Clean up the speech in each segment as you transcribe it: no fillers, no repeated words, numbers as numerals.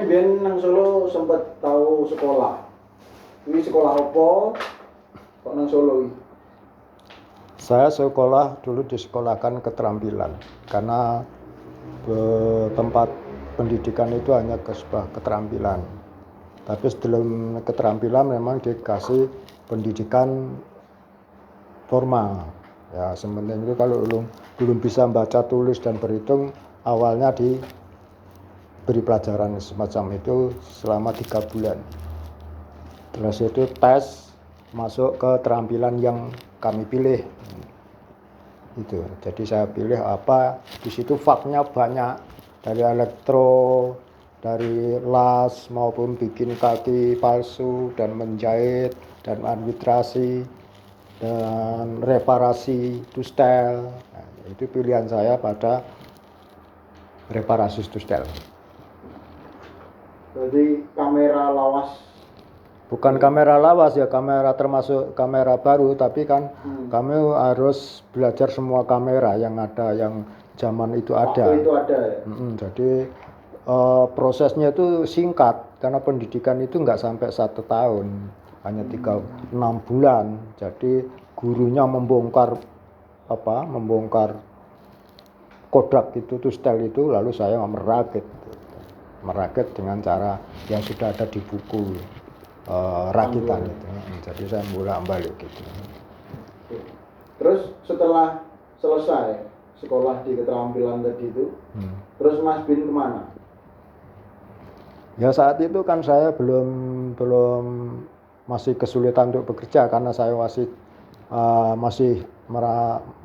biyen nang Solo sempet tahu sekolah. Ini sekolah apa? Kok nang Solo iki? Saya sekolah dulu disekolahkan keterampilan karena tempat pendidikan itu hanya sebuah keterampilan. Tapi sebelum keterampilan memang dikasih pendidikan formal. Ya, sebenarnya itu kalau belum bisa baca, tulis dan berhitung, awalnya diberi pelajaran semacam itu selama 3 bulan. Terus itu tes masuk ke keterampilan yang kami pilih. Itu. Jadi saya pilih apa, di situ faknya banyak, dari elektro, dari las maupun bikin kaki palsu dan menjahit dan arbitrasi dan reparasi dustel. Nah, itu pilihan saya pada reparasi dustel. Jadi kamera lawas. Bukan kamera lawas ya, kamera termasuk kamera baru, tapi kan kami harus belajar semua kamera yang ada, yang zaman itu ada. Waktu itu ada ya? Jadi prosesnya itu singkat karena pendidikan itu nggak sampai 1 tahun, hanya 6 bulan. Jadi gurunya membongkar kodrak itu, dustel itu, lalu saya merakit dengan cara yang sudah ada di buku rakitan itu. Jadi saya bolak-balik gitu. Terus setelah selesai sekolah di keterampilan tadi itu, terus Mas Bin kemana? Ya saat itu kan saya belum masih kesulitan untuk bekerja karena saya masih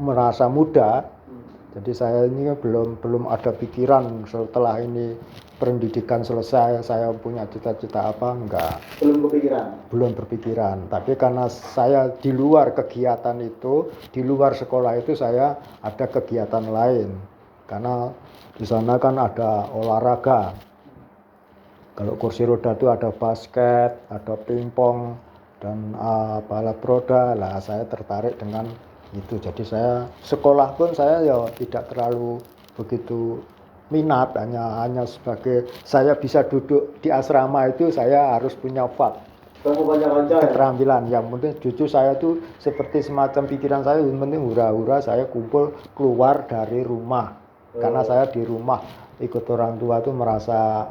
merasa muda. Jadi saya ini belum ada pikiran setelah ini pendidikan selesai saya punya cita-cita apa, enggak. Belum berpikiran. Tapi karena saya di luar kegiatan itu, di luar sekolah itu saya ada kegiatan lain. Karena di sana kan ada olahraga. Kalau kursi roda itu ada basket, ada pingpong dan balap roda. Lah saya tertarik dengan itu. Jadi saya sekolah pun saya ya tidak terlalu begitu minat, hanya sebagai saya bisa duduk di asrama itu saya harus punya fak keterampilan. Yang penting cucu saya tuh seperti semacam pikiran saya, yang penting hura-hura saya kumpul keluar dari rumah. Karena saya di rumah ikut orang tua tuh merasa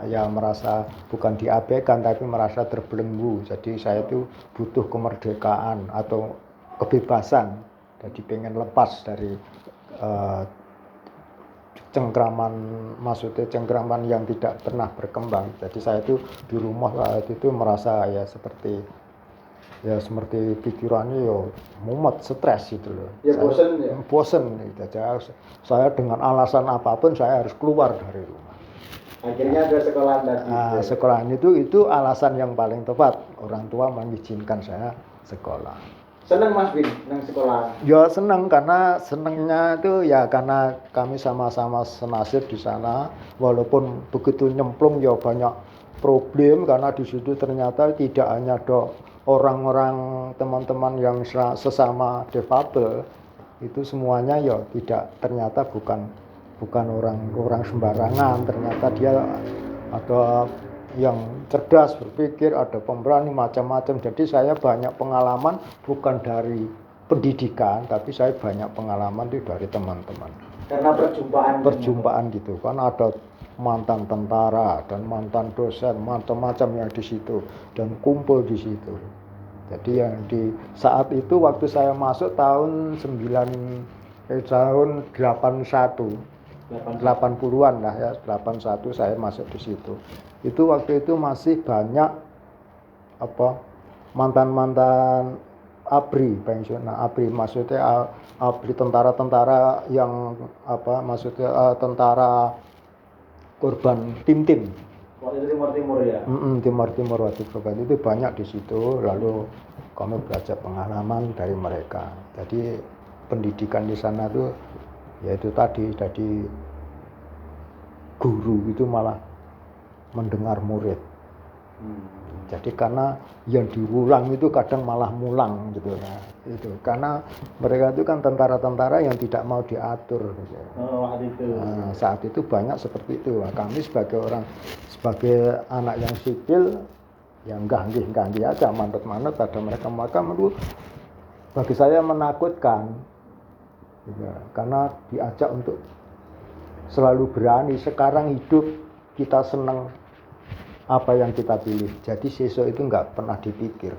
bukan diabaikan tapi merasa terbelenggu. Jadi saya tuh butuh kemerdekaan atau kebebasan. Jadi pengen lepas dari cengkraman yang tidak pernah berkembang. Jadi saya itu di rumah saat itu merasa seperti pikirannya mumet, stres gitu loh. Bosen gitu. Saya dengan alasan apapun saya harus keluar dari rumah. Akhirnya ada sekolah tadi. Sekolahan itu alasan yang paling tepat. Orang tua mengizinkan saya sekolah. Seneng Mas Bin nang sekolah? Ya seneng, karena senengnya itu ya karena kami sama-sama senasib di sana. Walaupun begitu nyemplung ya banyak problem karena di situ ternyata tidak hanya ada orang-orang teman-teman yang sesama difabel, itu semuanya ya tidak, ternyata bukan orang sembarangan. Ternyata dia ada yang cerdas berpikir, ada pemberani macam-macam. Jadi saya banyak pengalaman bukan dari pendidikan, tapi saya banyak pengalaman itu dari teman-teman. Karena perjumpaan gitu kan, ada mantan tentara dan mantan dosen macam-macam yang di situ dan kumpul di situ. Jadi yang di saat itu waktu saya masuk tahun 80-an lah ya, 81 saya masuk di situ. Itu waktu itu masih banyak mantan-mantan ABRI, pensiunan ABRI, maksudnya ABRI tentara-tentara yang maksudnya tentara korban tim-tim. Waktu itu Timur ya? Timur waktu itu banyak di situ. Lalu kami belajar pengalaman dari mereka. Jadi pendidikan di sana tuh yaitu tadi, jadi guru itu malah mendengar murid. Jadi karena yang diulang itu kadang malah mulang gitu ya. Itu karena mereka itu kan tentara-tentara yang tidak mau diatur gitu. Waktu itu. Nah, saat itu banyak seperti itu. Nah, kami sebagai anak yang sipil yang ganti aja manut-manut pada mereka, maka menurut bagi saya menakutkan gitu. Karena diajak untuk selalu berani. Sekarang hidup kita senang apa yang kita pilih. Jadi sesok itu nggak pernah dipikir.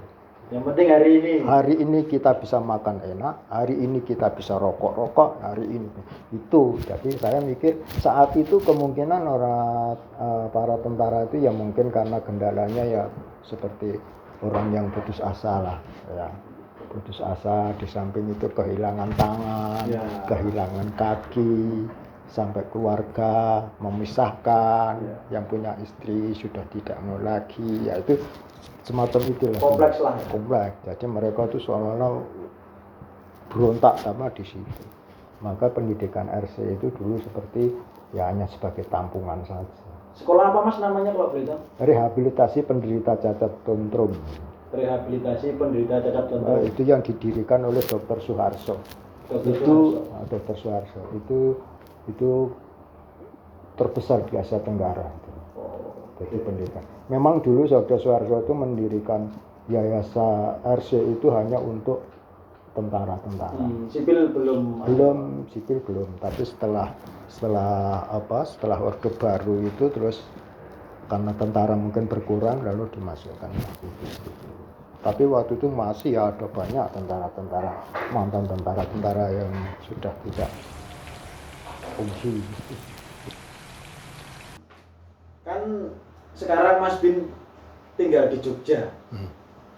Yang penting hari ini. Hari ini kita bisa makan enak, hari ini kita bisa rokok, hari ini itu. Jadi saya mikir saat itu kemungkinan para tentara itu ya mungkin karena kendalanya ya seperti orang yang putus asa lah, ya. Putus asa, di samping itu kehilangan tangan, kehilangan kaki, sampai keluarga memisahkan, yang punya istri sudah tidak mau lagi, ya itu semacam itulah. Kompleks lah. Kompleks. Jadi mereka itu seolah-olah berontak sama di situ. Maka pendidikan RC itu dulu seperti ya hanya sebagai tampungan saja. Sekolah apa Mas namanya kalau boleh tahu? Rehabilitasi penderita cacat tantrum. Rehabilitasi penderita cacat tantrum. Itu yang didirikan oleh Dr. Suharso. Dr. Suharso itu terbesar di Asia Tenggara. Jadi pendidikan. Memang dulu Dr. Suharso itu mendirikan yayasan RC itu hanya untuk tentara-tentara. Sipil belum. Sipil belum. Tapi setelah Orde Baru itu terus karena tentara mungkin berkurang lalu dimasukkan. Tapi waktu itu masih ada banyak tentara-tentara, mantan tentara-tentara yang sudah tidak fungsi. Kan sekarang Mas Bin tinggal di Jogja,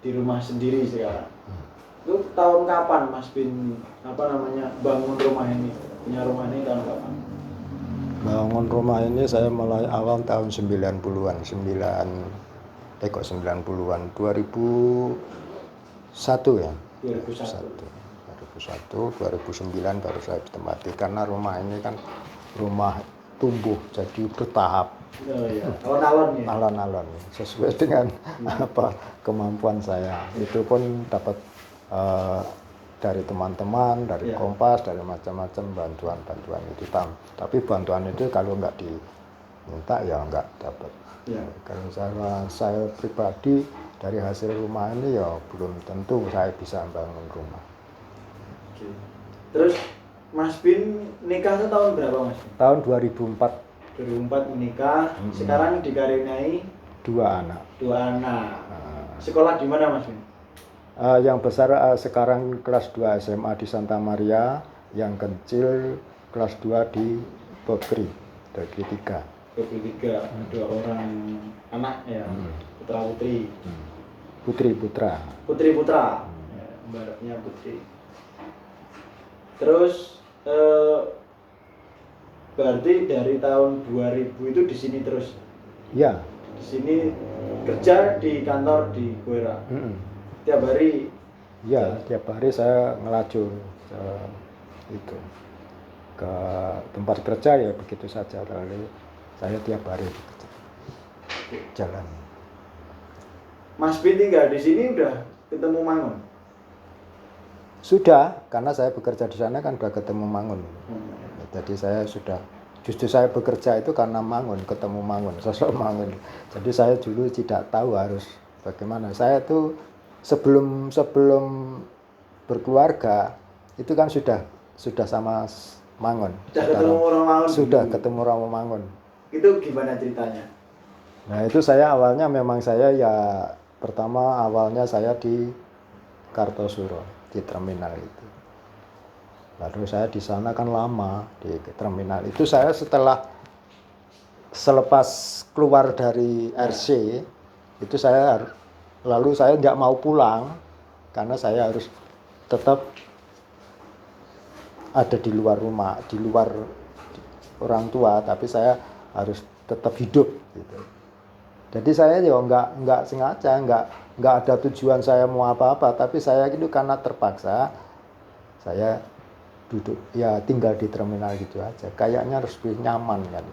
di rumah sendiri sekarang. Itu tahun kapan Mas Bin bangun rumah ini, punya rumah ini tahun kapan? Bangun rumah ini saya mulai awal tahun 90-an, 2001 ya. 2009 baru saya ditempati karena rumah ini kan rumah tumbuh jadi bertahap. Alon-alon sesuai dengan kemampuan saya. Itu pun dapat dari teman-teman, dari Kompas, dari macam-macam bantuan itu. Tapi bantuan itu kalau nggak diminta ya nggak dapat. Kalau saya pribadi dari hasil rumah ini ya belum tentu saya bisa bangun rumah. Terus Mas Bin nikah itu tahun berapa Mas Bin? Tahun 2004. 2004 menikah, sekarang dikaruniai 2 anak. Sekolah di mana Mas Bin? Yang besar sekarang kelas 2 SMA di Santa Maria, yang kecil kelas 2 di Bogri 3. Dua orang anak ya, putra putri. Putra. Baraknya putri. Terus berarti dari tahun 2000 itu di sini terus? Ya. Di sini kerja di kantor di Kuera. Tiap hari? Ya, tiap hari saya ngelacur ke tempat kerja ya begitu saja. Lalu saya tiap hari jalan. Mas Bin tinggal di sini udah ketemu Mangun? Sudah, karena saya bekerja di sana kan udah ketemu Mangun. Jadi justru saya bekerja itu karena Mangun, ketemu Mangun, sosok Mangun. Jadi saya dulu tidak tahu harus bagaimana. Saya tuh sebelum berkeluarga itu kan sudah sama Mangun. Sudah ketemu orang Mangun. Itu gimana ceritanya? Nah itu awalnya memang saya ya pertama awalnya saya di Kartosuro di terminal itu. Lalu saya di sana kan lama di terminal itu. Saya selepas keluar dari RC itu lalu saya tidak mau pulang karena saya harus tetap ada di luar rumah, di luar orang tua, tapi saya harus tetap hidup gitu. Jadi saya ya nggak sengaja, nggak ada tujuan saya mau apa-apa, tapi saya itu karena terpaksa saya tinggal di terminal gitu aja. Kayaknya harus lebih nyaman kan.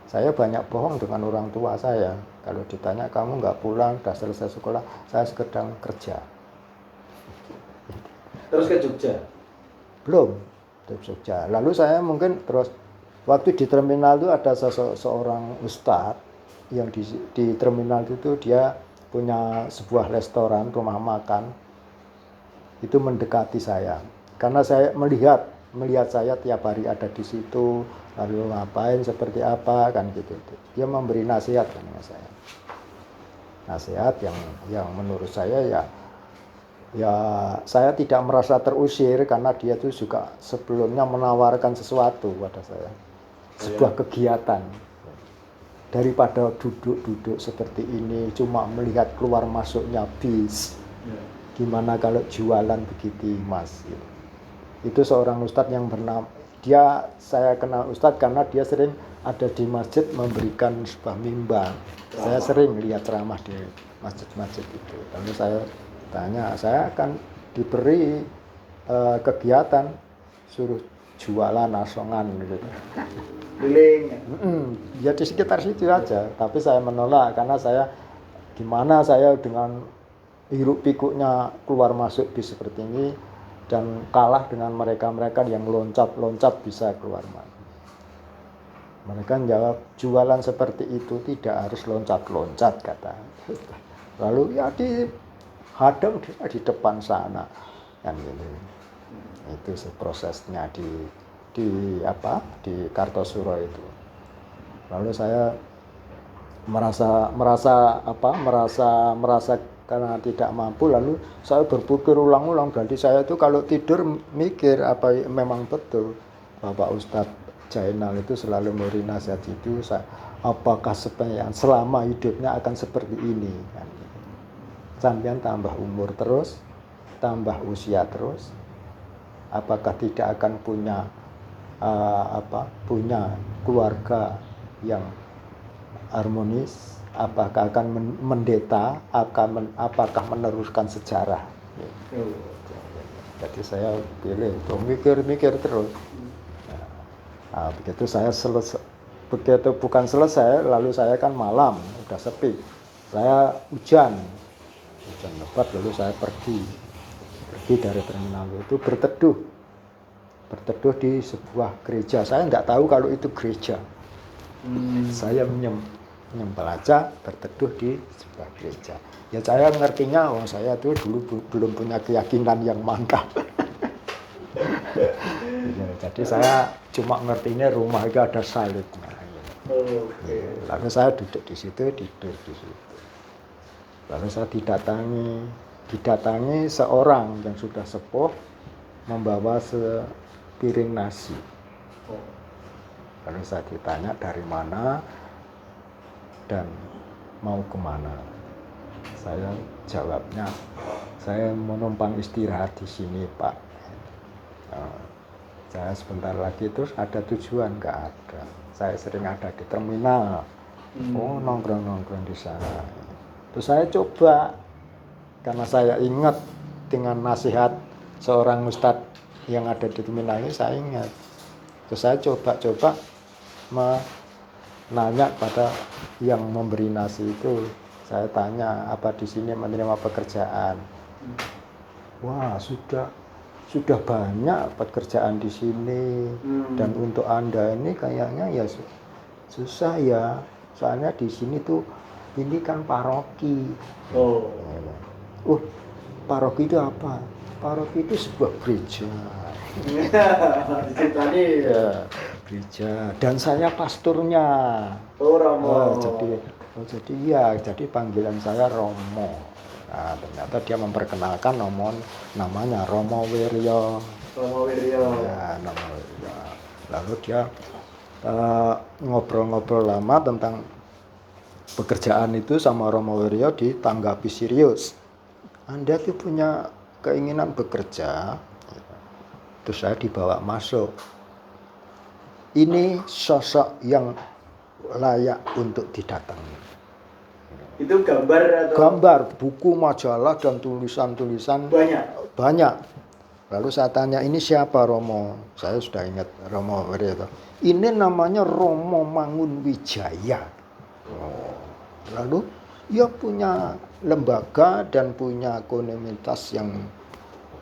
Saya banyak bohong dengan orang tua saya. Kalau ditanya kamu nggak pulang, udah selesai sekolah, saya sedang kerja. Terus ke Jogja? Belum, di Jogja. Lalu saya mungkin terus, waktu di terminal itu ada seorang ustadz yang di terminal itu dia punya sebuah restoran, rumah makan. Itu mendekati saya. Karena saya melihat saya tiap hari ada di situ, lalu ngapain seperti apa kan gitu. Dia memberi nasihat sama saya. Nasihat yang menurut saya ya saya tidak merasa terusir karena dia itu juga sebelumnya menawarkan sesuatu pada saya. Sebuah kegiatan. Daripada duduk-duduk seperti ini cuma melihat keluar masuknya bis. Gimana kalau jualan begitu, Mas? Itu seorang ustadz yang bernama, saya kenal ustadz karena dia sering ada di masjid memberikan sebuah mimbar. Saya sering lihat ceramah di masjid-masjid itu. Lalu saya tanya, saya akan diberi kegiatan suruh jualan asongan gitu. Keliling. Ya di sekitar situ aja, tapi saya menolak karena gimana saya dengan hiruk pikuknya keluar masuk bis seperti ini dan kalah dengan mereka yang loncat bisa keluar masuk. Mereka jawab jualan seperti itu tidak harus loncat kata. Lalu ya dihadang di depan sana kan gitu. Itu prosesnya di Kartosuro itu. Lalu saya merasa karena tidak mampu, lalu saya berpikir ulang-ulang. Berarti saya itu kalau tidur mikir apa memang betul Bapak Ustadz Jainal itu selalu memberi nasihat itu, apakah selama hidupnya akan seperti ini kan. Sampean tambah umur terus, tambah usia terus, apakah tidak akan punya keluarga yang harmonis, apakah akan mendeta, apakah meneruskan sejarah. Jadi saya pilih untuk mikir terus. Nah, begitu saya bukan selesai, lalu saya kan malam, udah sepi. Saya hujan lebat, lalu saya pergi dari terminal itu berteduh di sebuah gereja. Saya nggak tahu kalau itu gereja. Saya menyembelajah berteduh di sebuah gereja. Ya saya ngertinya, saya tuh dulu belum punya keyakinan yang mantap. Jadi saya cuma ngertinya rumah itu ada salibnya. Lalu saya duduk di situ, tidur di situ. Lalu saya didatangi seorang yang sudah sepuh membawa sepiring nasi. Lalu saya ditanya dari mana dan mau kemana. Saya jawabnya, saya menumpang istirahat di sini, Pak. Saya sebentar lagi terus ada tujuan, nggak ada. Saya sering ada di terminal. Nongkrong di sana. Terus saya coba, karena saya ingat dengan nasihat seorang ustadz yang ada di terminal ini, saya ingat. Terus saya coba menanya pada yang memberi nasi itu. Saya tanya, apa di sini menerima pekerjaan? Wah, sudah banyak pekerjaan di sini. Dan untuk Anda ini kayaknya ya susah ya. Soalnya di sini tuh ini kan paroki. Paroki itu apa? Paroki itu sebuah gereja. Ya, gereja. Dan saya pasturnya. Romo. Jadi panggilan saya Romo. Nah, ternyata dia memperkenalkan namanya Romo Wiryo. Ya, Romo Wiryo. Lalu dia ngobrol-ngobrol lama tentang pekerjaan itu sama Romo Wiryo, ditanggapi serius. Anda tuh punya keinginan bekerja, terus saya dibawa masuk. Ini sosok yang layak untuk didatangi. Itu gambar atau? Gambar, buku, majalah, dan tulisan-tulisan banyak. Lalu saya tanya, ini siapa Romo? Saya sudah ingat Romo Wiryo. Ini namanya Romo Mangunwijaya. Lalu ia punya lembaga dan punya komunitas yang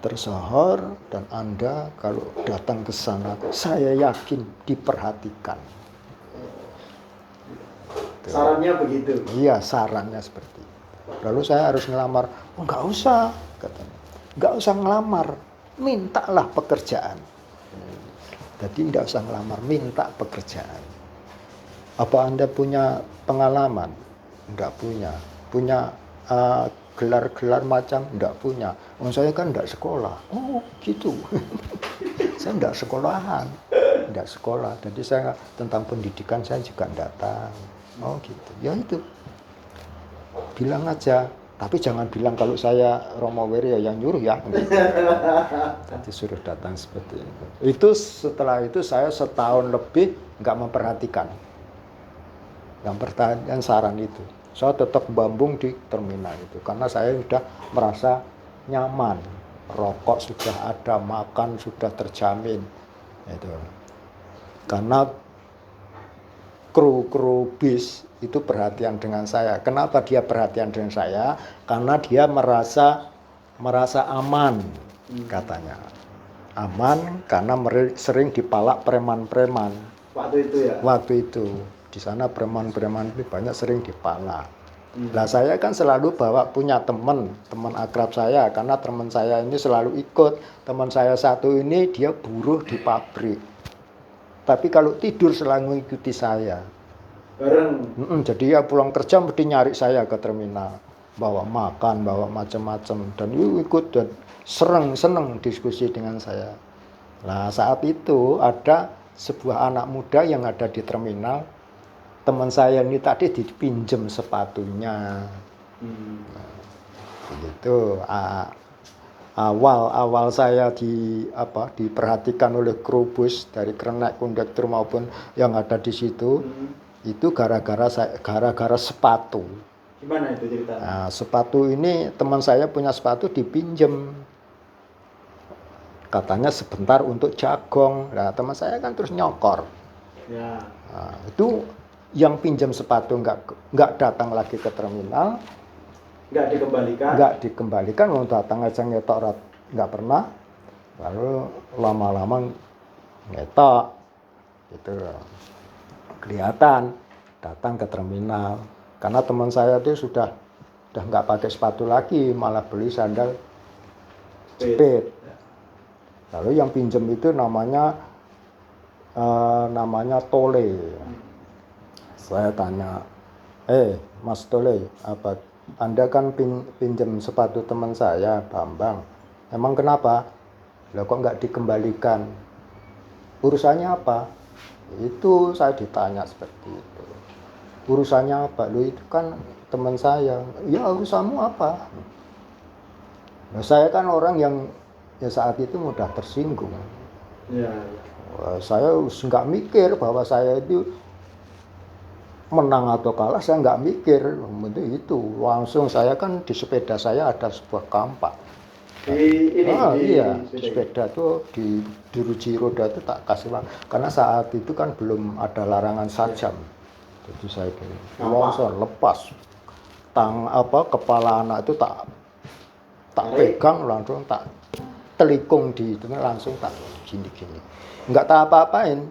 tersohor, dan Anda kalau datang ke sana saya yakin diperhatikan. Sarannya begitu. Iya, sarannya seperti itu. Lalu saya harus ngelamar. Oh, nggak usah, katanya. Nggak usah ngelamar, mintalah pekerjaan. Jadi nggak usah ngelamar, minta pekerjaan. Apa Anda punya pengalaman? Nggak punya. Punya gelar-gelar macam? Nggak punya. Oh, saya kan nggak sekolah. Oh, gitu. Saya nggak sekolahan. Nggak sekolah. Jadi saya tentang pendidikan saya juga nggak tahu. Oh, gitu. Ya itu. Bilang aja. Tapi jangan bilang kalau saya Romo Weryo yang nyuruh ya. Jadi suruh datang seperti itu. Itu setelah itu saya setahun lebih nggak memperhatikan. Yang pertanyaan saran itu. Saya tetap bambung di terminal itu. Karena saya sudah merasa nyaman. Rokok sudah ada, makan sudah terjamin. Itu. Karena kru bis itu perhatian dengan saya. Kenapa dia perhatian dengan saya? Karena dia merasa aman, katanya. Aman karena sering dipalak preman-preman. Waktu itu ya? Waktu itu. Di sana preman-preman itu banyak sering dipalak. Nah, saya kan selalu punya teman akrab saya, karena teman saya ini selalu ikut. Teman saya satu ini dia buruh di pabrik. Tapi kalau tidur selalu mengikuti saya. Bareng. Jadi ya pulang kerja mesti nyari saya ke terminal, bawa makan, bawa macam-macam, dan ikut dan seneng diskusi dengan saya. Nah, saat itu ada sebuah anak muda yang ada di terminal, teman saya ini tadi dipinjam sepatunya. Begitu. Awal saya diperhatikan oleh kru bus dari kernet, kondektur maupun yang ada di situ. Itu gara-gara sepatu. Gimana itu ceritanya? Nah, sepatu ini teman saya punya sepatu dipinjem. Katanya sebentar untuk jagong. Nah, teman saya kan terus nyokor. Ya. Nah, itu yang pinjam sepatu nggak datang lagi ke terminal. Nggak dikembalikan. Mau datang aja ngetok nggak pernah. Lalu lama-lama ngetok. Gitu. Kelihatan datang ke terminal, karena teman saya itu sudah nggak pakai sepatu lagi, malah beli sandal jepit. Lalu yang pinjam itu namanya Tole. Saya tanya, Mas Tole, apa Anda kan pinjam sepatu teman saya, Bambang, emang kenapa? Lah kok nggak dikembalikan? Urusannya apa? Itu saya ditanya seperti itu. Urusannya apa? Lu itu kan teman saya. Ya, urusanmu apa? Nah, saya kan orang yang saat itu mudah tersinggung. Ya. Saya nggak mikir bahwa saya itu menang atau kalah, saya nggak mikir. Itu langsung saya kan di sepeda saya ada sebuah kampak. Iya, sepeda tuh di jeruji roda itu tak kasih karena saat itu kan belum ada larangan sajam. Jadi saya langsung lepas kepala anak itu tak pegang, langsung tak telikung di itu, langsung tak gini. Nggak tak apa-apain.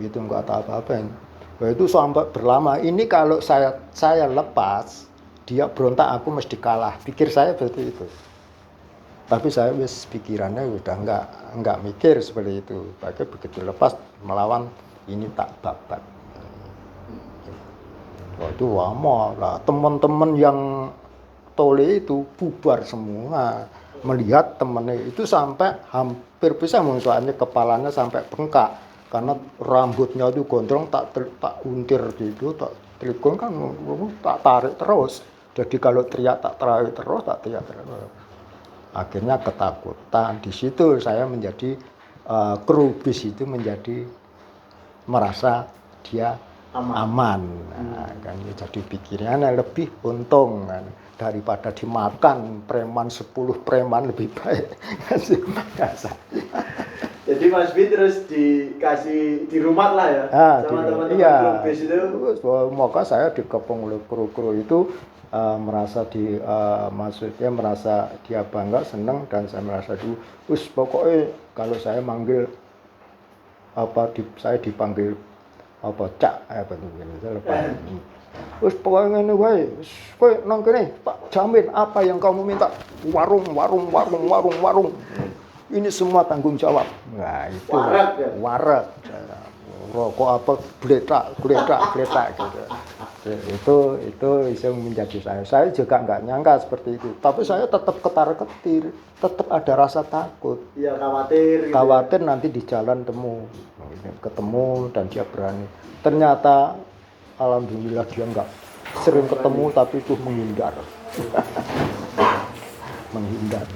Itu nggak tak apa-apain. Nah, itu sampai berlama. Ini kalau saya lepas, dia berontak, aku mesti kalah. Pikir saya seperti itu. Tapi saya pikirannya udah nggak mikir seperti itu. Pakai begitu lepas melawan ini tak babat. Waktu lama lah, teman-teman yang Tole itu bubar semua. Melihat temannya itu sampai hampir bisa soalnya kepalanya sampai bengkak karena rambutnya itu gondrong, tak untir gitu, tak telikung kan, tak tarik terus. Jadi kalau teriak tak tarik terus, tak teriak terus. Akhirnya ketakutan. Di situ saya menjadi kru bis itu menjadi merasa dia aman. Nah, kan jadi pikirannya lebih untung kan, daripada dimakan preman 10 preman lebih baik. Jadi Mas Bin terus dikasih di rumah lah ya sama teman-teman iya. grup base itu. Maka saya dikepung oleh kru-kru itu merasa maksudnya merasa dia bangga, senang, dan saya merasa dulu, pokoknya kalau saya manggil saya dipanggil cak begitu lepas. Pokoknya ngene wae. Kowe nang kene, Pak jamin apa yang kamu minta. Warung. Ini semua tanggung jawab. Nah, itu warak. Rokok apa geletak gitu. Itu bisa menjadi saya. Saya juga nggak nyangka seperti itu. Tapi saya tetap ketar-ketir, tetap ada rasa takut. Iya, khawatir. Khawatir nanti di jalan ketemu dan dia berani. Ternyata alhamdulillah dia nggak sering ketemu, tapi itu menghindar. Menghindar.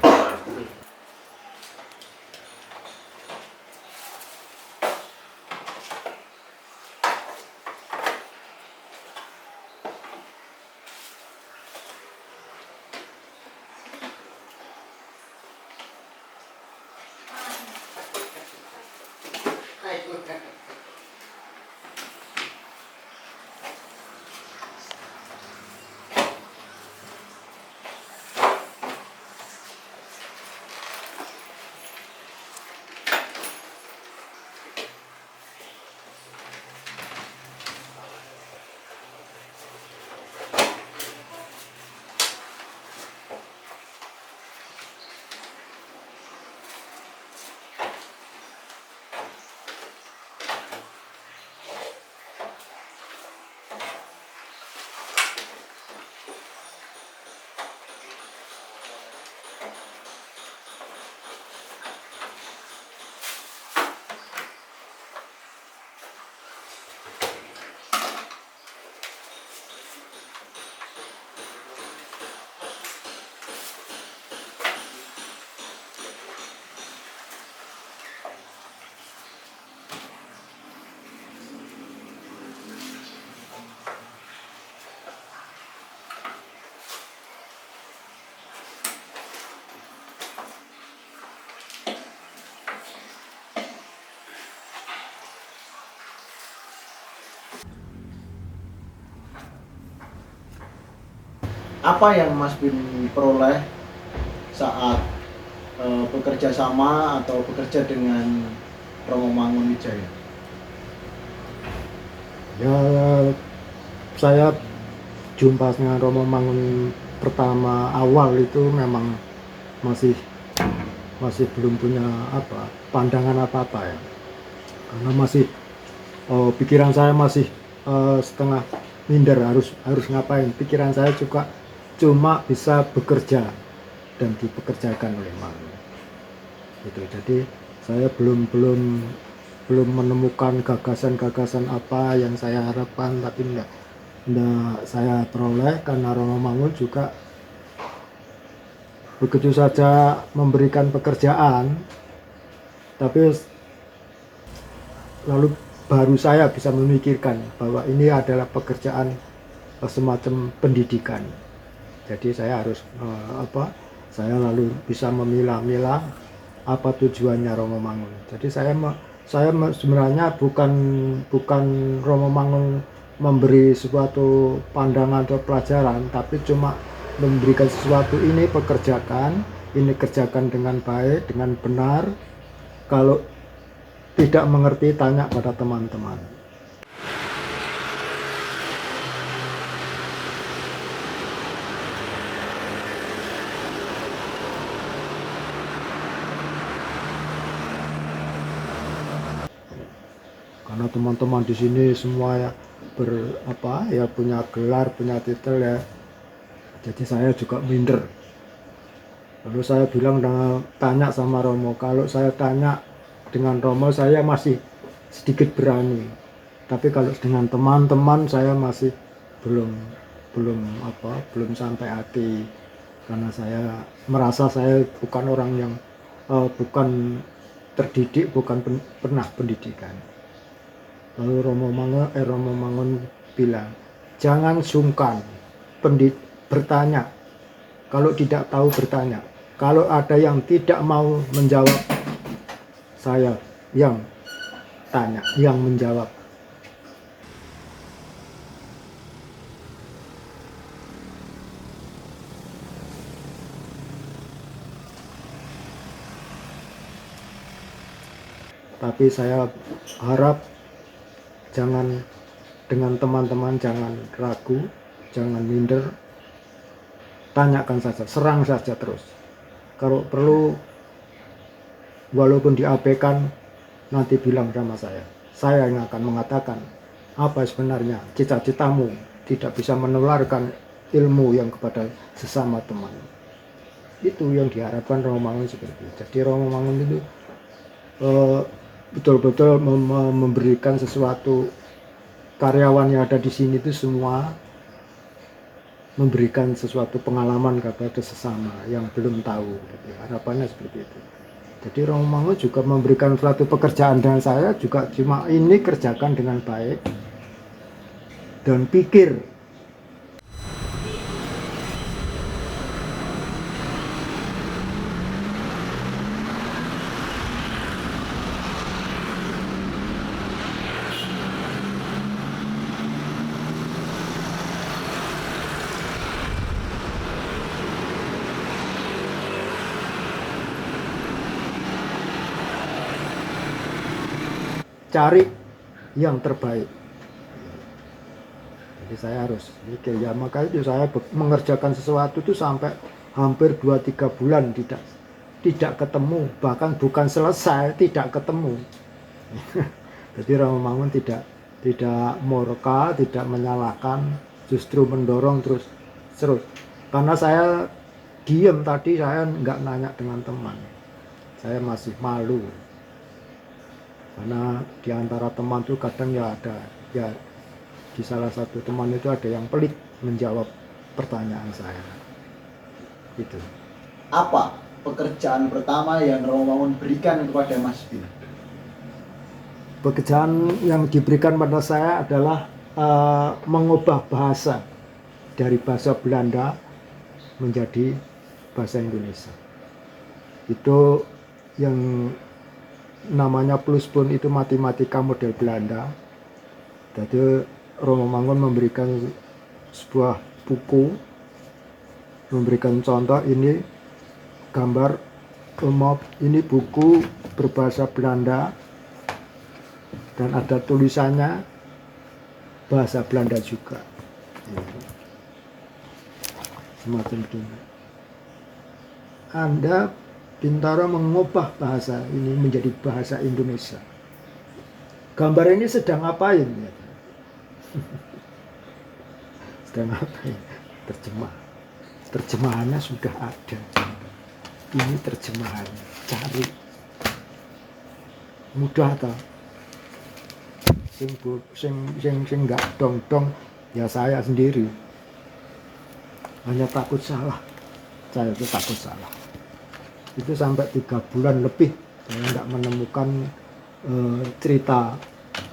Apa yang Mas Bin peroleh saat bekerja sama atau bekerja dengan Romo Mangunwijaya? Ya, saya jumpa dengan Romo Mangun pertama awal itu memang masih belum punya pandangan apa ya, karena masih pikiran saya masih setengah minder harus ngapain. Pikiran saya juga cuma bisa bekerja dan dipekerjakan oleh Mangun gitu. Jadi saya belum menemukan gagasan apa yang saya harapkan, tapi enggak saya peroleh karena Romo Mangun juga begitu saja memberikan pekerjaan, tapi lalu baru saya bisa memikirkan bahwa ini adalah pekerjaan semacam pendidikan. Jadi saya harus saya lalu bisa memilah-milah apa tujuannya Romo Mangun. Jadi saya sebenarnya bukan Romo Mangun memberi suatu pandangan atau pelajaran, tapi cuma memberikan sesuatu, ini kerjakan dengan baik, dengan benar. Kalau tidak mengerti, tanya pada teman-teman. Karena teman-teman di sini semua ya punya gelar, punya titel ya. Jadi saya juga minder. Lalu saya bilang tanya sama Romo, kalau saya tanya dengan Romo saya masih sedikit berani. Tapi kalau dengan teman-teman saya masih belum sampai hati, karena saya merasa saya bukan orang yang bukan terdidik, bukan pernah pendidikan. Lalu Romo Mangun bilang, jangan sungkan bertanya. Kalau tidak tahu bertanya. Kalau ada yang tidak mau menjawab, saya yang tanya, yang menjawab. Tapi saya harap jangan, dengan teman-teman jangan ragu, jangan minder, tanyakan saja, serang saja terus. Kalau perlu, walaupun diabaikan, nanti bilang sama saya yang akan mengatakan apa sebenarnya cita-citamu, tidak bisa menularkan ilmu yang kepada sesama teman. Itu yang diharapkan Romangun seperti itu. Jadi Romangun itu betul-betul memberikan sesuatu, karyawan yang ada di sini itu semua memberikan sesuatu pengalaman kepada sesama yang belum tahu. Gitu. Harapannya seperti itu. Jadi Romangun juga memberikan suatu pekerjaan dan saya juga cuma ini kerjakan dengan baik dan pikir. Cari yang terbaik. Jadi saya harus mikir, ya makanya saya mengerjakan sesuatu itu sampai hampir 2-3 bulan tidak ketemu, bahkan bukan selesai, tidak ketemu. Jadi Romangun tidak murka, tidak menyalahkan, justru mendorong terus. Karena saya diam tadi, saya nggak nanya dengan teman, saya masih malu. Karena di antara teman itu kadang ya ada, ya di salah satu teman itu ada yang pelit menjawab pertanyaan saya. Gitu. Apa pekerjaan pertama yang Romangun berikan kepada Mas Bin? Pekerjaan yang diberikan pada saya adalah mengubah bahasa dari bahasa Belanda menjadi bahasa Indonesia. Itu yang namanya pluspunt, itu matematika model Belanda. Jadi Romangun memberikan sebuah buku, memberikan contoh, ini gambar ini buku berbahasa Belanda dan ada tulisannya bahasa Belanda juga. Semacam itu. Anda Bintaro mengubah bahasa ini menjadi bahasa Indonesia. Gambar ini sedang ngapain? Sedang ngapain? Terjemahannya sudah ada. Ini terjemahannya, cari. Mudah toh. Sing enggak dong ya saya sendiri. Hanya takut salah. Saya itu takut salah. Itu sampai 3 bulan lebih saya nggak menemukan cerita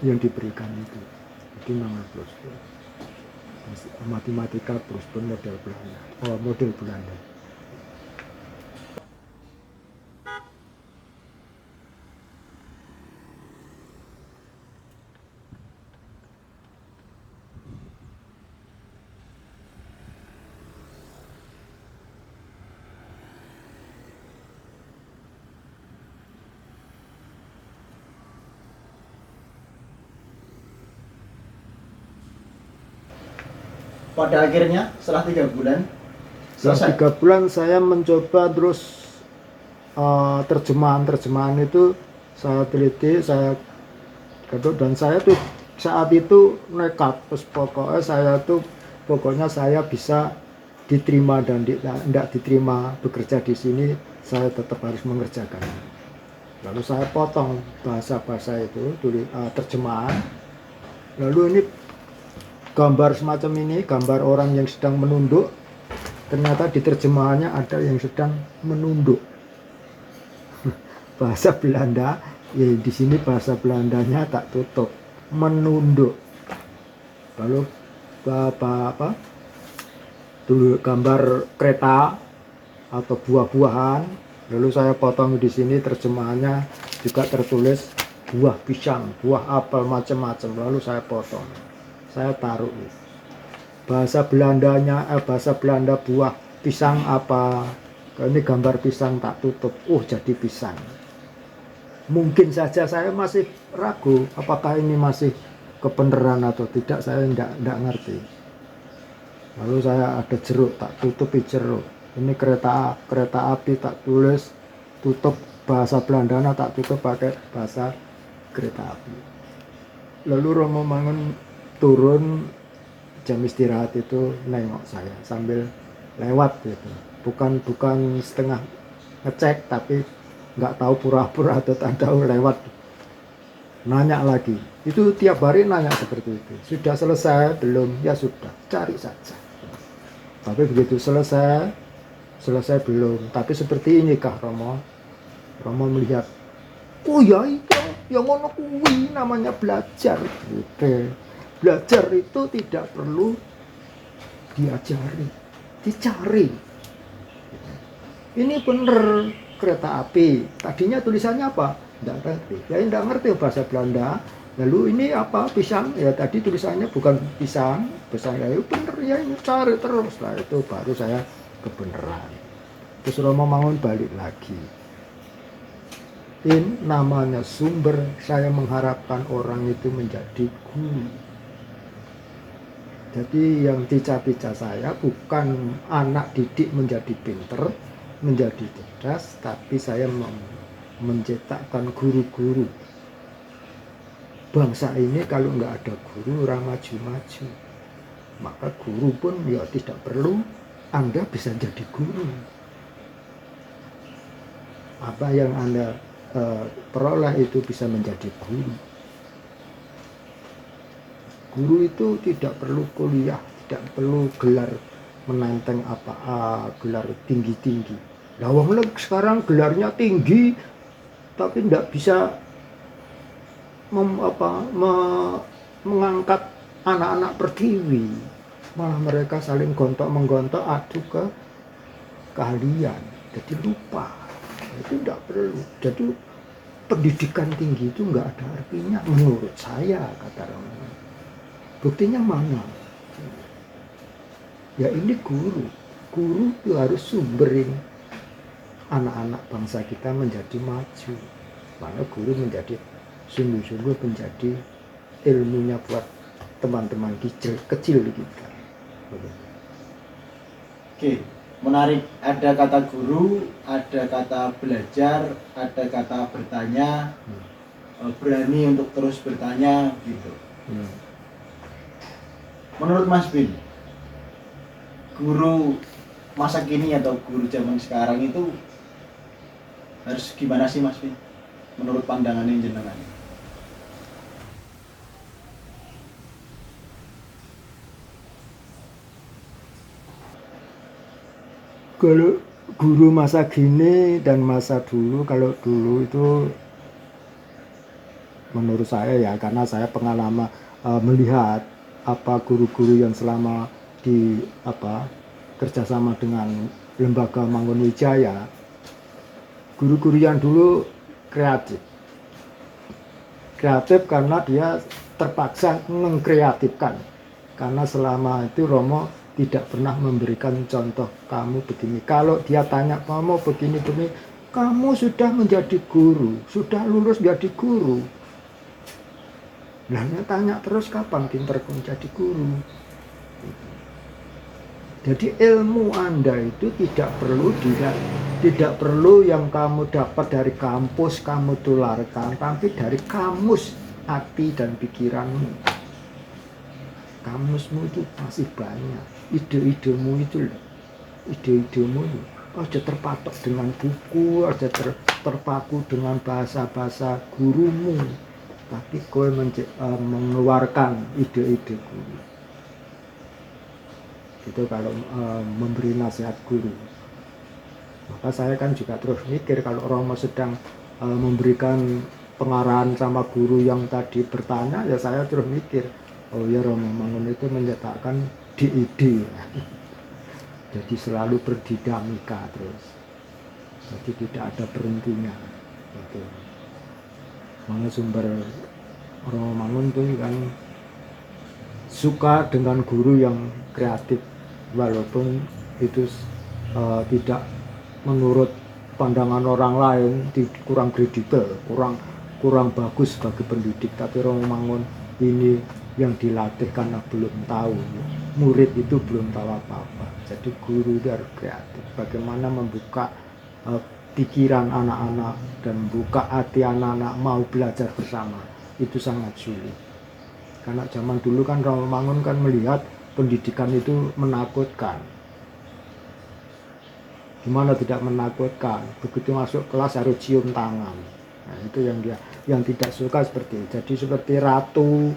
yang diberikan itu. Jadi nama pluspunt, matematika pluspunt model Belanda. Model Belanda. Pada akhirnya setelah 3 bulan Setelah 3 bulan saya mencoba terus terjemahan itu saya teliti, saya kedok, dan saya tuh saat itu nekat, terus pokoknya saya bisa diterima dan tidak diterima bekerja di sini, saya tetap harus mengerjakan. Lalu saya potong bahasa-bahasa itu, terjemahan. Lalu ini gambar semacam ini, gambar orang yang sedang menunduk. Ternyata di terjemahannya ada yang sedang menunduk. Bahasa Belanda, ya di sini bahasa Belandanya tak tutup, menunduk. Lalu dulu gambar kereta atau buah-buahan. Lalu saya potong di sini terjemahannya juga tertulis buah pisang, buah apel, macam-macam. Lalu saya potong, saya taruh. Bahasa Belanda buah pisang apa? Ini gambar pisang tak tutup. Oh, jadi pisang. Mungkin saja saya masih ragu apakah ini masih kebenaran atau tidak, saya tidak ngerti. Lalu saya ada jeruk, tak tutupi jeruk. Ini kereta api, tak tulis tutup bahasa Belandana, tak tutup pakai bahasa kereta api. Lalu Romo Mangun turun jam istirahat itu nengok saya sambil lewat gitu. Bukan setengah ngecek, tapi nggak tahu pura-pura atau tak tahu lewat. Nanya lagi. Itu tiap hari nanya seperti itu. Sudah selesai belum? Ya sudah, cari saja. Tapi begitu selesai belum. Tapi seperti inikah Romo? Romo melihat, oh ya itu, yang ngono kuwi namanya belajar. Gitu. Belajar itu tidak perlu diajari, dicari. Ini bener kereta api. Tadinya tulisannya apa? Tidak ngerti. Ya tidak ngerti bahasa Belanda. Lalu ini apa? Pisang. Ya tadi tulisannya bukan pisang. Pisang ya bener ya, ini cari terus. Lah itu baru saya kebenaran. Terus Romo Mangun balik lagi. Ini namanya sumber. Saya mengharapkan orang itu menjadi guru. Jadi yang cita-cita saya bukan anak didik menjadi pinter, menjadi cerdas, tapi saya mencetakkan guru-guru. Bangsa ini kalau nggak ada guru, orang maju-maju. Maka guru pun ya tidak perlu, Anda bisa jadi guru. Apa yang Anda peroleh itu bisa menjadi guru. Guru itu tidak perlu kuliah, tidak perlu gelar menenteng gelar tinggi-tinggi. Lah wong sekarang gelarnya tinggi tapi tidak bisa mengangkat anak-anak pertiwi. Malah mereka saling gontok-menggontok adu ke keahlian. Jadi lupa. Itu tidak perlu. Jadi pendidikan tinggi itu enggak ada artinya menurut saya, kata Romo. Buktinya mana? Ya ini guru. Guru itu harus sumberin anak-anak bangsa kita menjadi maju. Mana guru menjadi sungguh-sungguh menjadi ilmunya buat teman-teman kecil kita. Oke, menarik. Ada kata guru, ada kata belajar, ada kata bertanya, berani untuk terus bertanya gitu. Menurut Mas Bin, guru masa kini atau guru zaman sekarang itu harus gimana sih Mas Bin? Menurut pandangannya jenengan? Kalau guru masa kini dan masa dulu, kalau dulu itu menurut saya ya, karena saya pengalaman melihat apa guru-guru yang selama di kerjasama dengan lembaga Mangunwijaya, guru-guru yang dulu kreatif karena dia terpaksa mengkreatifkan, karena selama itu Romo tidak pernah memberikan contoh kamu begini. Kalau dia tanya kamu begini, kamu sudah menjadi guru, sudah lulus jadi guru. Nah, tanya terus kapan pinterku menjadi guru. Jadi ilmu Anda itu tidak perlu yang kamu dapat dari kampus kamu tularkan, tapi dari kamus hati dan pikiranmu. Kamusmu itu masih banyak. Ide-idemu itu aja terpatok dengan buku, aja terpaku dengan bahasa-bahasa gurumu, tapi kau mengeluarkan ide-ide guru. Itu kalau memberi nasihat guru. Maka saya kan juga terus mikir, kalau Romo sedang memberikan pengarahan sama guru yang tadi bertanya, ya saya terus mikir, oh ya Romo Mangun itu mencetakkan ide. Jadi selalu berdinamika terus. Jadi tidak ada berhentinya. Gitu. Makanya sumber Romangun itu kan suka dengan guru yang kreatif, walaupun itu tidak menurut pandangan orang lain kurang kredibel, kurang bagus sebagai pendidik. Tapi Romangun ini yang dilatih karena belum tahu, murid itu belum tahu apa-apa. Jadi guru itu harus kreatif, bagaimana membuka pikiran anak-anak dan membuka hati anak-anak mau belajar bersama. Itu sangat sulit, karena zaman dulu kan Romangun kan melihat pendidikan itu menakutkan. Gimana tidak menakutkan, begitu masuk kelas harus cium tangan. Nah, itu yang tidak suka seperti itu. Jadi seperti ratu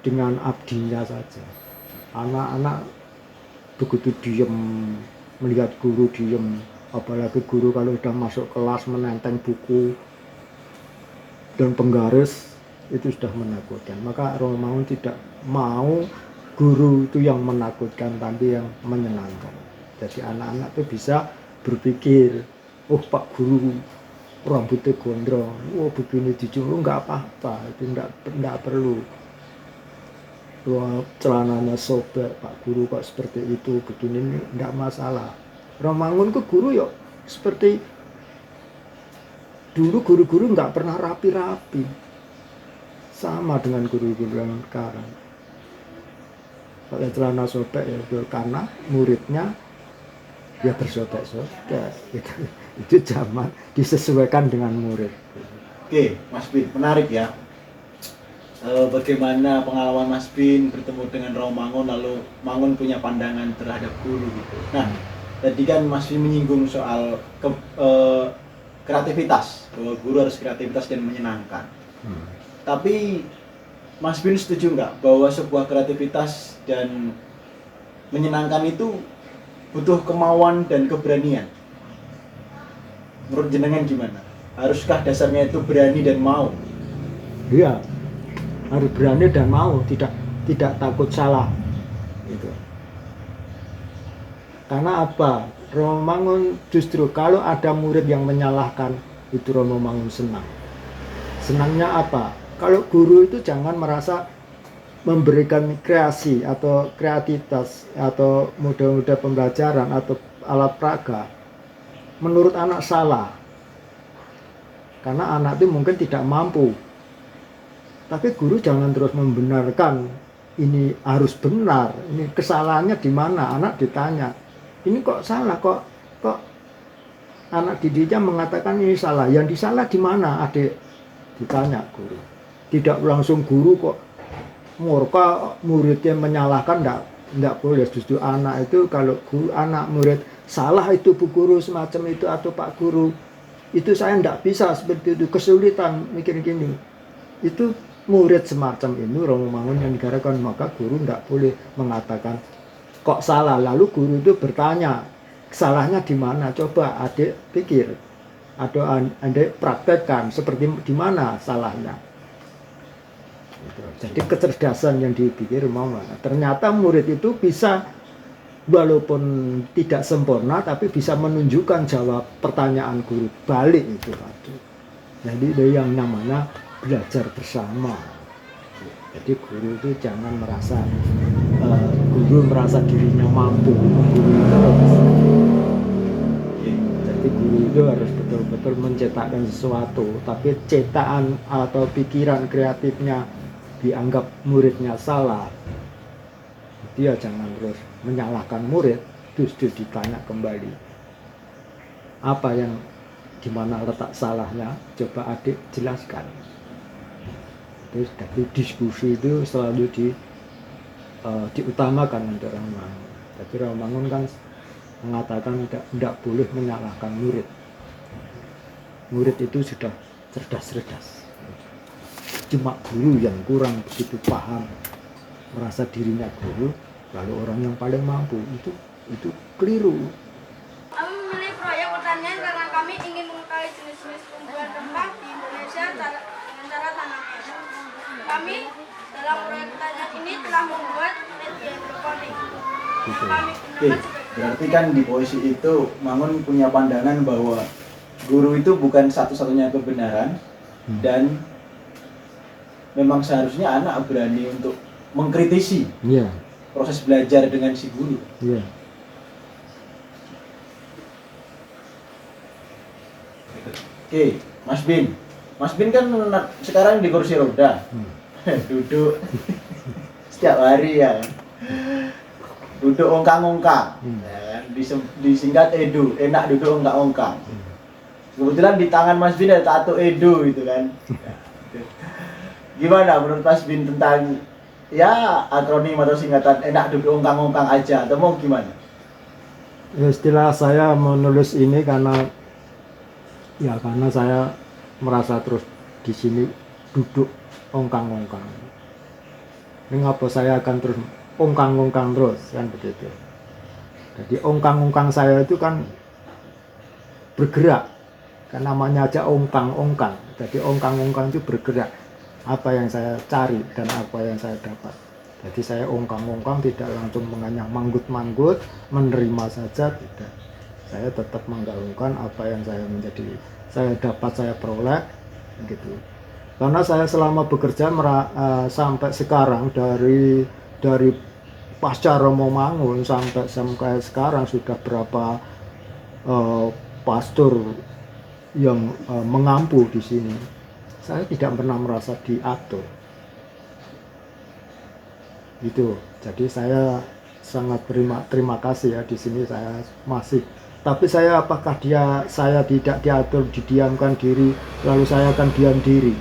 dengan abdinya saja. Anak-anak begitu diem melihat guru diem, apalagi guru kalau sudah masuk kelas menenteng buku dan penggaris, itu sudah menakutkan. Maka Romangun tidak mau guru itu yang menakutkan, tapi yang menyenangkan. Jadi anak-anak itu bisa berpikir, oh Pak Guru rambutnya gondrong, oh begini diculuh, nggak apa-apa, itu nggak perlu. Celananya sobek, Pak Guru kok seperti itu, begini nggak masalah. Romangun ke guru yuk seperti dulu, guru-guru nggak pernah rapi-rapi, sama dengan guru-guru yang sekarang. Pakai celana sobek ya, karena muridnya ya bersobek-sobek gitu. Itu zaman disesuaikan dengan murid. Oke, Mas Bin, menarik ya. Bagaimana pengalaman Mas Bin bertemu dengan Romangun, lalu Mangun punya pandangan terhadap guru gitu. Nah, tadi kan Mas Bin menyinggung soal kreativitas, bahwa guru harus kreativitas dan menyenangkan. Tapi Mas Bin setuju nggak bahwa sebuah kreativitas dan menyenangkan itu butuh kemauan dan keberanian? Menurut jenengan gimana? Haruskah dasarnya itu berani dan mau? Iya, harus berani dan mau, tidak takut salah gitu. Karena apa? Romangun justru kalau ada murid yang menyalahkan, itu Romangun senang. Senangnya apa? Kalau guru itu jangan merasa memberikan kreasi atau kreativitas atau model-model pembelajaran atau alat peraga menurut anak salah, karena anak itu mungkin tidak mampu. Tapi guru jangan terus membenarkan ini harus benar, ini kesalahannya di mana. Anak ditanya, ini kok salah, kok anak didiknya mengatakan ini salah, yang disalah di mana adik, ditanya guru. Tidak langsung guru kok murka muridnya menyalahkan, enggak boleh. Justru anak itu, kalau guru anak murid salah itu Bu Guru semacam itu atau Pak Guru, itu saya enggak bisa seperti itu, kesulitan mikir gini. Itu murid semacam ini Romangun yang digarakan, maka guru enggak boleh mengatakan kok salah, lalu guru itu bertanya salahnya di mana, coba adik pikir atau adik praktekkan seperti di mana salahnya. Jadi kecerdasan yang dipikir mau mana. Ternyata murid itu bisa, walaupun tidak sempurna, tapi bisa menunjukkan jawab pertanyaan guru balik itu tadi. Jadi itu yang namanya belajar bersama. Jadi guru itu jangan merasa guru merasa dirinya mampu. Jadi guru itu harus betul-betul mencetakkan sesuatu, tapi cetakan atau pikiran kreatifnya dianggap muridnya salah, dia jangan terus menyalahkan murid, justru ditanya kembali apa yang dimana letak salahnya, coba adik jelaskan. Terus dari diskusi itu selalu diutamakan untuk Romangun. Tapi Romangun kan mengatakan tidak boleh menyalahkan murid. Murid itu sudah cerdas-cerdas. Cuma guru yang kurang begitu paham, merasa dirinya guru, lalu orang yang paling mampu, itu keliru. Kami memilih proyek pertanian karena kami ingin mengetahui jenis-jenis tumbuhan rempah di Indonesia dengan cara tanaman. Kami dalam proyek pertanian ini telah membuat media hidroponik. Oke, berarti kan di puisi itu Mangun punya pandangan bahwa guru itu bukan satu-satunya kebenaran, Dan memang seharusnya anak berani untuk mengkritisi Iya. proses belajar dengan si guru. Iya. Oke, Mas Bin. Mas Bin kan sekarang di kursi roda. Duduk setiap hari ya. Duduk ongkang-ongkang. Ya kan? Disingkat Edu, enak duduk ongkang-ongkang. Kebetulan di tangan Mas Bin ada tato Edu gitu kan. Gimana menurut Mas Bin tentang ya akronim atau singkatan enak duduk ongkang-ongkang aja atau mau gimana? Ya, istilah saya menulis ini karena saya merasa terus di sini duduk ongkang-ongkang. Ini ngapa saya akan terus ongkang-ongkang terus kan begitu. Jadi ongkang-ongkang saya itu kan bergerak. Kan namanya aja ongkang-ongkang. Jadi ongkang-ongkang itu bergerak. Apa yang saya cari dan apa yang saya dapat. Jadi saya ongkang-ongkang tidak langsung menganyah manggut-manggut, menerima saja tidak. Saya tetap menggaungkan apa yang saya dapat, saya peroleh gitu. Karena saya selama bekerja sampai sekarang dari pasca Romo Mangun sampai sekarang sudah berapa pastor yang mengampu di sini. Saya tidak pernah merasa diatur. Gitu. Jadi saya sangat terima kasih ya di sini saya masih. Tapi apakah saya tidak diatur, didiamkan diri, lalu saya akan diam diri.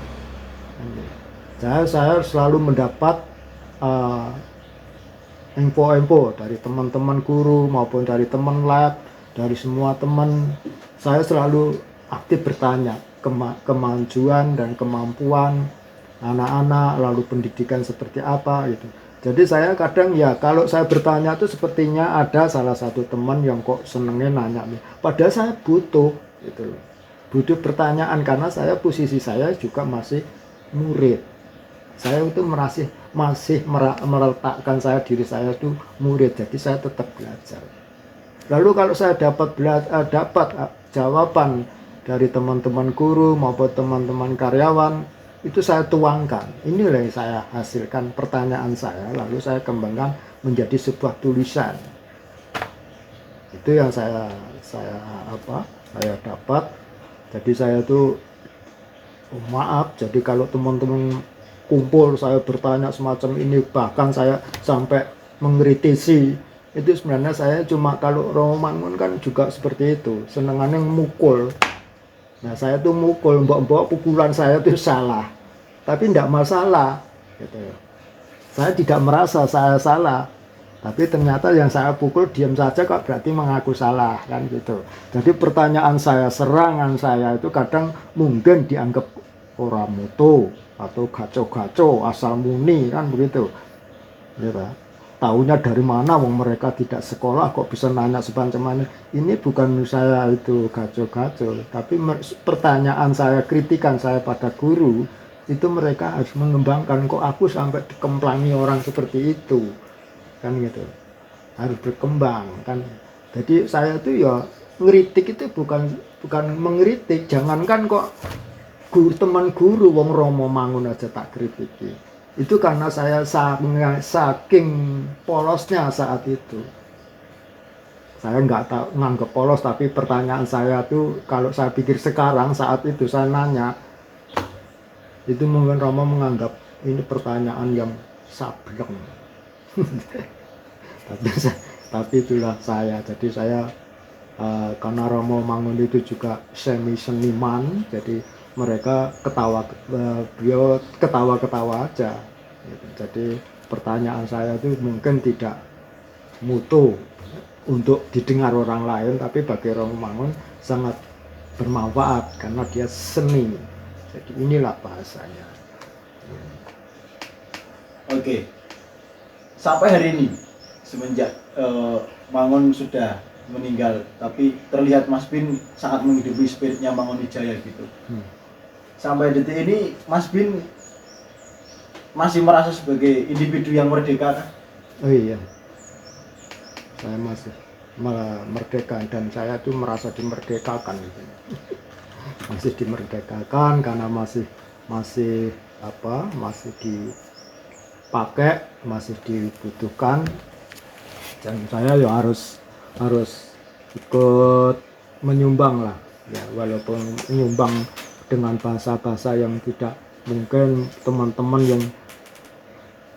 Saya selalu mendapat info-info dari teman-teman guru maupun dari teman lab, dari semua teman. Saya selalu aktif bertanya kemajuan dan kemampuan anak-anak, lalu pendidikan seperti apa gitu. Jadi saya kadang ya kalau saya bertanya itu sepertinya ada salah satu teman yang kok senengnya nanya. Padahal saya butuh gitu loh. Butuh pertanyaan karena posisi saya juga masih murid. Saya itu masih meletakkan diri saya itu murid. Jadi saya tetap belajar. Lalu kalau saya dapat jawaban dari teman-teman guru maupun teman-teman karyawan, itu saya tuangkan. Inilah yang saya hasilkan pertanyaan saya, lalu saya kembangkan menjadi sebuah tulisan. Itu yang saya dapat. Jadi saya tuh maaf, jadi kalau teman-teman kumpul saya bertanya semacam ini, bahkan saya sampai mengkritisi, itu sebenarnya saya cuma kalau Romo Mangun kan juga seperti itu, senengannya memukul. Nah saya tuh mukul, mbok-mbok pukulan saya tuh salah, tapi tidak masalah gitu. Saya tidak merasa saya salah, tapi ternyata yang saya pukul diam saja kok berarti mengaku salah kan gitu. Jadi pertanyaan saya, serangan saya itu kadang mungkin dianggap ora mutu atau gaco-gaco asal muni kan begitu gitu. Taunya dari mana wong mereka tidak sekolah kok bisa nanya semacam ini. Bukan saya itu gaco-gaco, tapi pertanyaan saya, kritikan saya pada guru itu mereka harus mengembangkan. Kok aku sampai dikemplangi orang seperti itu kan gitu, harus berkembang kan. Jadi saya itu ya ngeritik itu bukan mengkritik, jangankan kok teman guru wong Romo Mangun aja tak kritiki. Itu karena saya saking polosnya saat itu. Saya nggak tahu nganggep polos, tapi pertanyaan saya tuh kalau saya pikir sekarang saat itu saya nanya, itu mungkin Romo menganggap ini pertanyaan yang sableng. tapi itulah saya. Jadi saya karena Romo Mangun itu juga seniman, jadi mereka beliau ketawa aja gitu. Jadi pertanyaan saya itu mungkin tidak mutu untuk didengar orang lain, tapi bagi Romo Mangun sangat bermanfaat karena dia seni. Jadi inilah bahasanya. Oke. Sampai hari ini semenjak Mangun sudah meninggal, tapi terlihat Mas Bin sangat menghidupi spiritnya Mangunwijaya gitu. Sampai detik ini Mas Bin masih merasa sebagai individu yang merdeka kan? Oh iya, saya masih merdeka dan saya tuh merasa dimerdekakan gitu. masih dimerdekakan karena masih masih masih dipakai, masih dibutuhkan, dan saya ya harus ikut menyumbang lah ya, walaupun menyumbang dengan bahasa-bahasa yang tidak mungkin teman-teman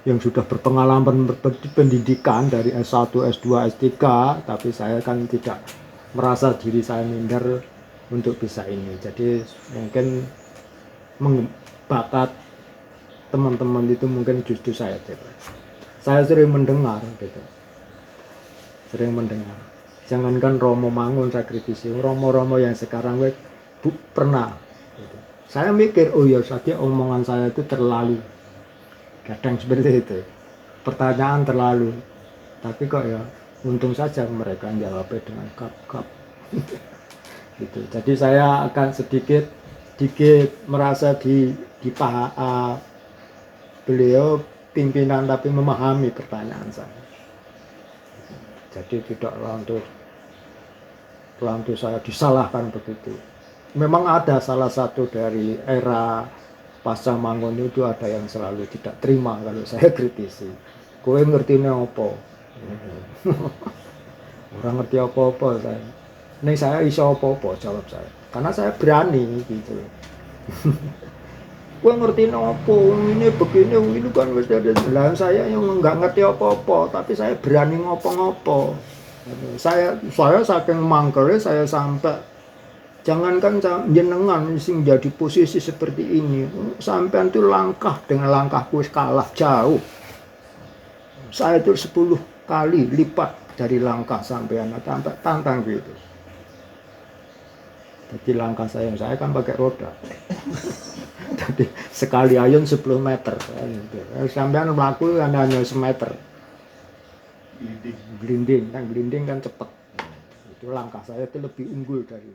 yang sudah berpengalaman pendidikan dari S1, S2, S3, tapi saya kan tidak merasa diri saya minder untuk bisa ini. Jadi mungkin bakat teman-teman itu mungkin justru saya sering mendengar gitu, sering mendengar. Jangankan Romo Mangun saya kritisi, Romo-romo yang sekarang pernah gitu. Saya mikir, oh ya saja omongan saya itu terlalu, kadang seperti itu, pertanyaan terlalu, tapi kok ya untung saja mereka jawabnya dengan kap-kap gitu. Jadi saya akan sedikit merasa beliau pimpinan tapi memahami pertanyaan saya. Jadi tidak lantas saya disalahkan begitu. Memang ada salah satu dari era pasca Mangun itu ada yang selalu tidak terima kalau saya kritisi. Kowe ngertine apa? Orang ngerti apa-apa saya. Nih saya iso apa-apa jawab saya. Karena saya berani gitu. Kowe ngerti apa? Ini begini, ini kan wis ada jalan. Saya yang enggak ngerti apa-apa, tapi saya berani ngopo-ngopo. Saya saking mangkele saya sampai, jangankan jenengan sing jadi posisi seperti ini, sampean itu langkah dengan langkahku kalah jauh. Saya itu 10 kali lipat dari langkah sampean, sampai tantang gitu. Jadi langkah saya kan pakai roda. Jadi sekali ayun 10 meter. Sampean mlaku hanya semeter. Glinding kan cepat. Itu langkah saya itu lebih unggul dari